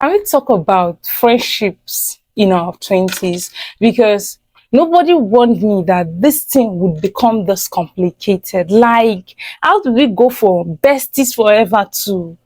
Can we talk about friendships in our 20s? Because nobody warned me that this thing would become this complicated. Like, how do we go from besties forever to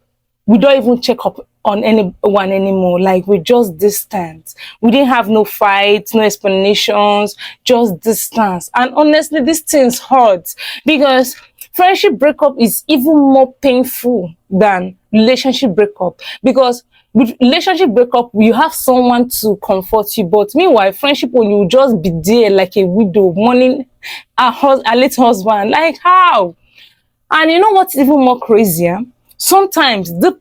we don't even check up on anyone anymore? Like, we're just distant. We didn't have no fights, no explanations, just distance. And honestly, this thing's hard because friendship breakup is even more painful than relationship breakup, because with relationship breakup you have someone to comfort you, but meanwhile friendship, when you just be there like a widow mourning a late husband. Like, how? And you know what's even more crazier? Sometimes that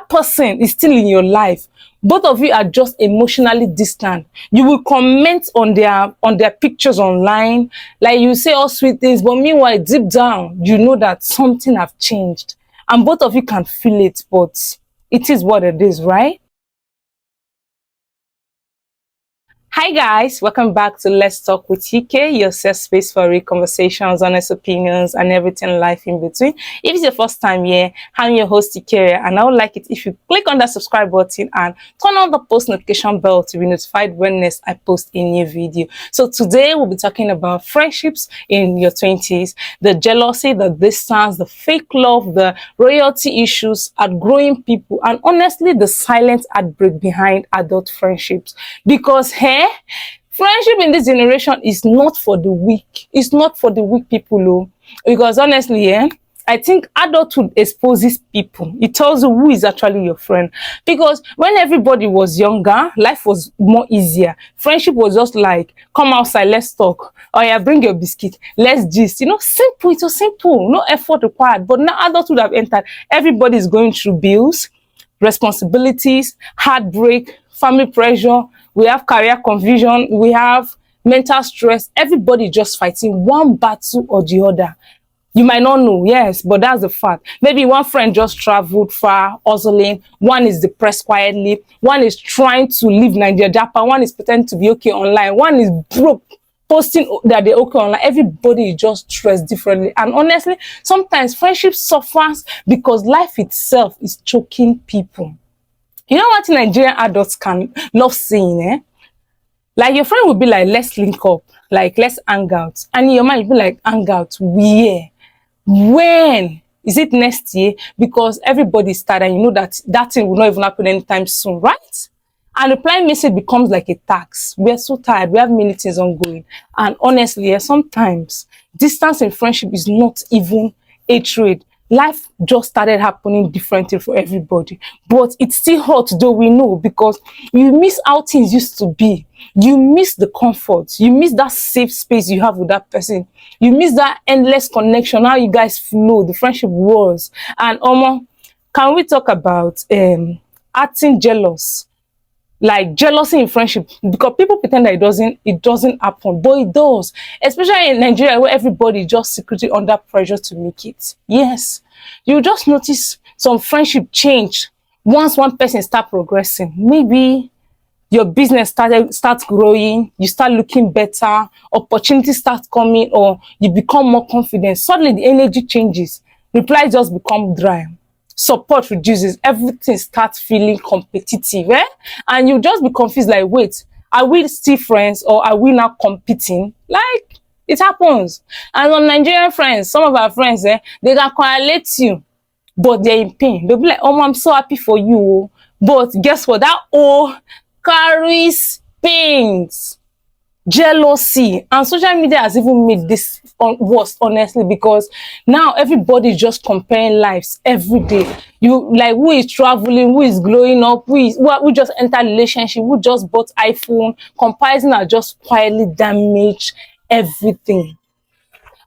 person is still in your life. Both of you are just emotionally distant. You will comment on their pictures online, like you say all sweet things, but meanwhile deep down you know that something have changed, and both of you can feel it. But it is what it is, right? Hi guys, welcome back to Let's Talk with UK, your safe space for real conversations, honest opinions, and everything life in between. If it's your first time here, I'm your host Ikere, and I would like it if you click on that subscribe button and turn on the post notification bell to be notified when next I post a new video. So today we'll be talking about friendships in your 20s, the jealousy, the distance, the fake love, the royalty issues, outgrowing people, and honestly the silent heartbreak behind adult friendships. Because friendship in this generation is not for the weak. It's not for the weak people, oh. Because honestly, I think adulthood exposes people. It tells you who is actually your friend. Because when everybody was younger, life was more easier. Friendship was just like, come outside, let's talk. Oh yeah, bring your biscuit, let's gist. You know, simple. It was simple, no effort required. But now adulthood have entered. Everybody is going through bills, responsibilities, heartbreak, family pressure. We have career confusion. We have mental stress. Everybody just fighting one battle or the other. You might not know, yes, but that's the fact. Maybe one friend just traveled far, hustling. One is depressed quietly. One is trying to leave Nigeria, Japan. One is pretending to be okay online. One is broke, posting that they're okay online. Everybody is just stressed differently. And honestly, sometimes friendship suffers because life itself is choking people. You know what Nigerian adults can love saying, Like, your friend will be like, let's link up, like, let's hang out. And in your mind, you'll be like, hang out, where? When? Is it next year? Because everybody's tired and you know that that thing will not even happen anytime soon, right? And replying message becomes like a tax. We're so tired. We have many things ongoing. And honestly, sometimes distance in friendship is not even a trade. Life just started happening differently for everybody. But it's still hot, though, we know, because you miss how things used to be. You miss the comfort. You miss that safe space you have with that person. You miss that endless connection, how you guys flow, the friendship was. And can we talk about acting jealous? Like jealousy in friendship, because people pretend that it doesn't happen, but it does, especially in Nigeria where everybody is just secretly under pressure to make it. Yes, you just notice some friendship change once one person start progressing. Maybe your business starts growing, you start looking better, opportunities start coming, or you become more confident. Suddenly the energy changes, replies just become dry, support reduces, everything starts feeling competitive, and you just be confused, like, wait, are we still friends or are we now competing? Like, it happens. And on Nigerian friends, some of our friends, they can correlate you, but they're in pain. They'll be like, oh, I'm so happy for you, oh. But guess what? That carries pains, jealousy. And social media has even made this worse, honestly, because now everybody is just comparing lives every day. You, like, who is traveling, who is glowing up, who just entered relationship, who just bought iPhone. Comparison are just quietly damage everything.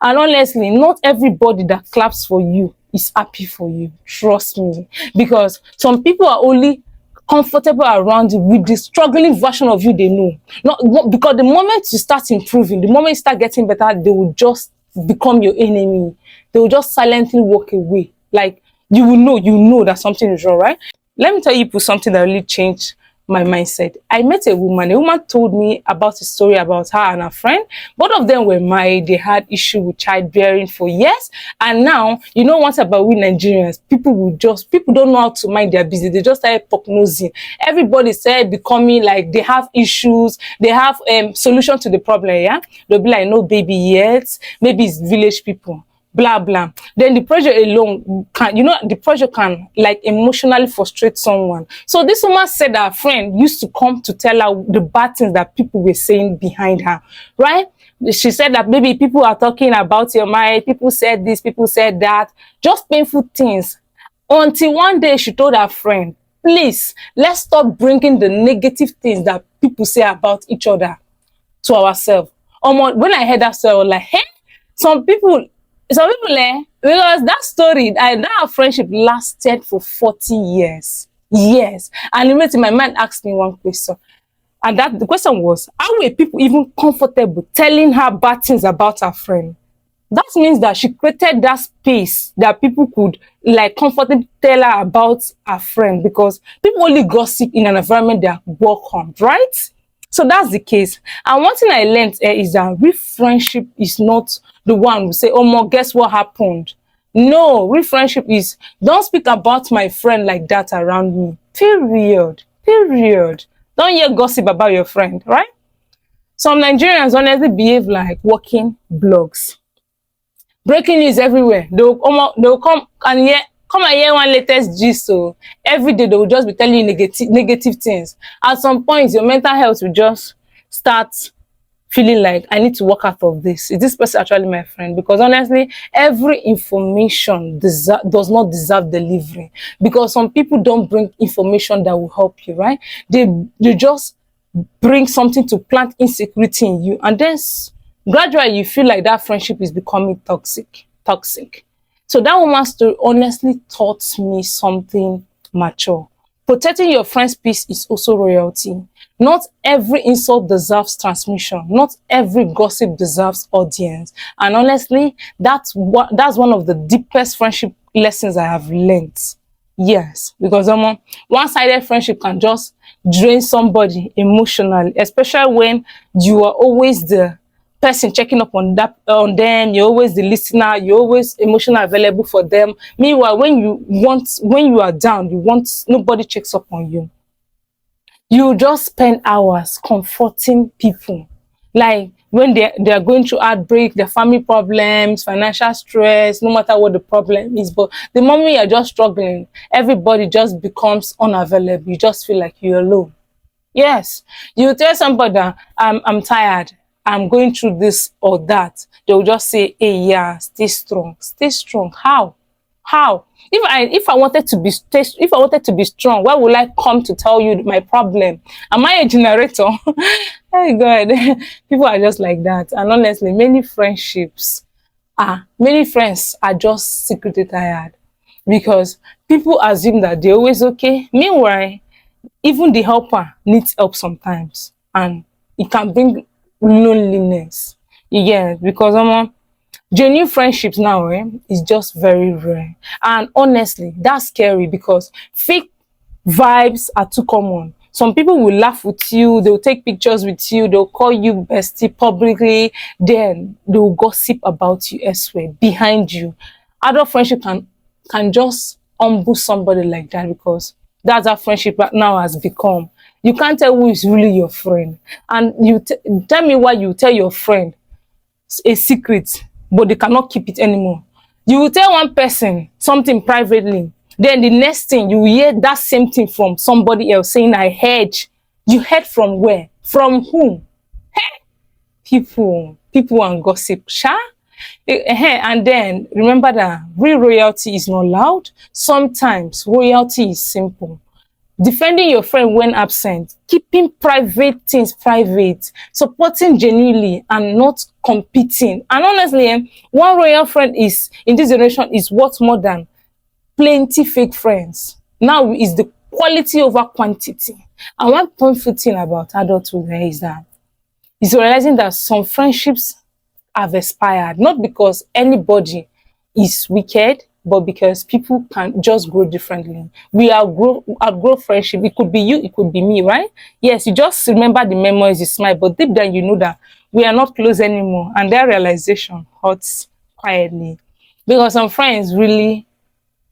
And honestly, not everybody that claps for you is happy for you. Trust me. Because some people are only comfortable around you with the struggling version of you they know. Not because the moment you start improving, the moment you start getting better, they will just become your enemy. They will just silently walk away. Like, you know that something is wrong, right? Let me tell you something that really changed my mindset. I met a woman. A woman told me about a story about her and her friend. Both of them were married. They had issue with childbearing for years. And now, you know what about we Nigerians? People don't know how to mind their business. They just started prognosing. Everybody said becoming like they have issues. They have solution to the problem, yeah? They'll be like, no baby yet. Maybe it's village people. Blah blah. Then the pressure alone can, the pressure can like emotionally frustrate someone. So this woman said that her friend used to come to tell her the bad things that people were saying behind her, right? She said that maybe people are talking about your marriage, people said this, people said that, just painful things. Until one day she told her friend, please, let's stop bringing the negative things that people say about each other to ourselves. When I heard that story, I was like, hey, some people, because that story, that friendship lasted for 40 years. Yes. And immediately my mind asked me one question. And the question was, how were people even comfortable telling her bad things about her friend? That means that she created that space that people could like comfortably tell her about her friend, because people only gossip in an environment they are welcomed, right? So that's the case. And one thing I learned is that real friendship is not the one who say, oh, Mo, guess what happened? No, real friendship is, don't speak about my friend like that around me. Period. Period. Don't hear gossip about your friend, right? Some Nigerians honestly behave like walking blogs. Breaking news everywhere. They'll come and hear one latest gist. So every day they will just be telling you negative things. At some point, your mental health will just start feeling like, I need to walk out of this. Is this person actually my friend? Because honestly, every information does not deserve delivery. Because some people don't bring information that will help you, right? They just bring something to plant insecurity in you, and then gradually you feel like that friendship is becoming toxic. So that woman's story honestly taught me something mature. Protecting your friend's peace is also royalty. Not every insult deserves transmission. Not every gossip deserves audience. And honestly, that's one of the deepest friendship lessons I have learned. Yes, because one-sided friendship can just drain somebody emotionally, especially when you are always the person checking up on them, you're always the listener, you're always emotionally available for them. Meanwhile, when you are down, nobody checks up on you. You just spend hours comforting people, like when they are going through heartbreak, their family problems, financial stress, no matter what the problem is. But the moment you're just struggling, everybody just becomes unavailable. You just feel like you're alone. Yes, you tell somebody that I'm tired, I'm going through this or that. They will just say, hey, yeah, stay strong. Stay strong. How? If I wanted to be strong, why would I come to tell you my problem? Am I a generator? Oh God, people are just like that. And honestly, many friends are just secretly tired, because people assume that they're always okay. Meanwhile, even the helper needs help sometimes, and it can bring loneliness. Yeah, because genuine friendships now is just very rare. And honestly, that's scary, because fake vibes are too common. Some people will laugh with you, they'll take pictures with you, they'll call you bestie publicly, then they'll gossip about you elsewhere behind you. Adult friendship can just humble somebody like that, because that's how friendship now has become. You can't tell who is really your friend. And you tell me why you tell your friend a secret, but they cannot keep it anymore. You will tell one person something privately, then the next thing you will hear that same thing from somebody else saying, I heard. You heard from where? From whom? Hey, people and gossip, sha. And then remember that real royalty is not loud. Sometimes royalty is simple. Defending your friend when absent, keeping private things private, supporting genuinely and not competing. And honestly, one royal friend is in this generation is worth more than plenty fake friends. Now is the quality over quantity. And one powerful thing about adulthood is that is realizing that some friendships have expired, not because anybody is wicked, but because people can just grow differently. We outgrow friendship. It could be you, it could be me, right? Yes, you just remember the memories, you smile, but deep down you know that we are not close anymore, and that realization hurts quietly, because some friends really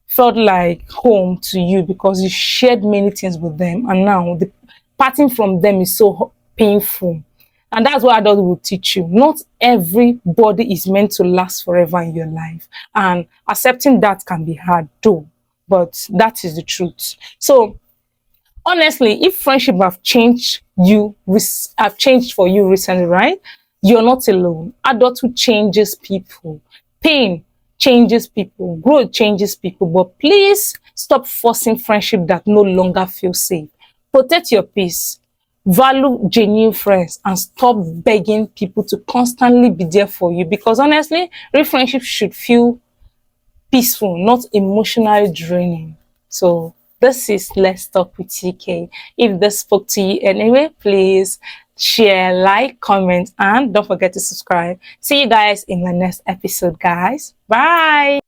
felt like home to you because you shared many things with them, and now the parting from them is so painful. And that's what adults will teach you. Not everybody is meant to last forever in your life, and accepting that can be hard though, but that is the truth. So honestly, if friendship have changed for you recently, right? You're not alone. Adulthood changes people. Pain changes people. Growth changes people. But please stop forcing friendship that no longer feels safe. Protect your peace. Value genuine friends and stop begging people to constantly be there for you, because honestly, real friendship should feel peaceful, not emotionally draining. So this is Let's Talk with TK. If this spoke to you anyway, please share, like, comment, and don't forget to subscribe. See you guys in my next episode, guys. Bye.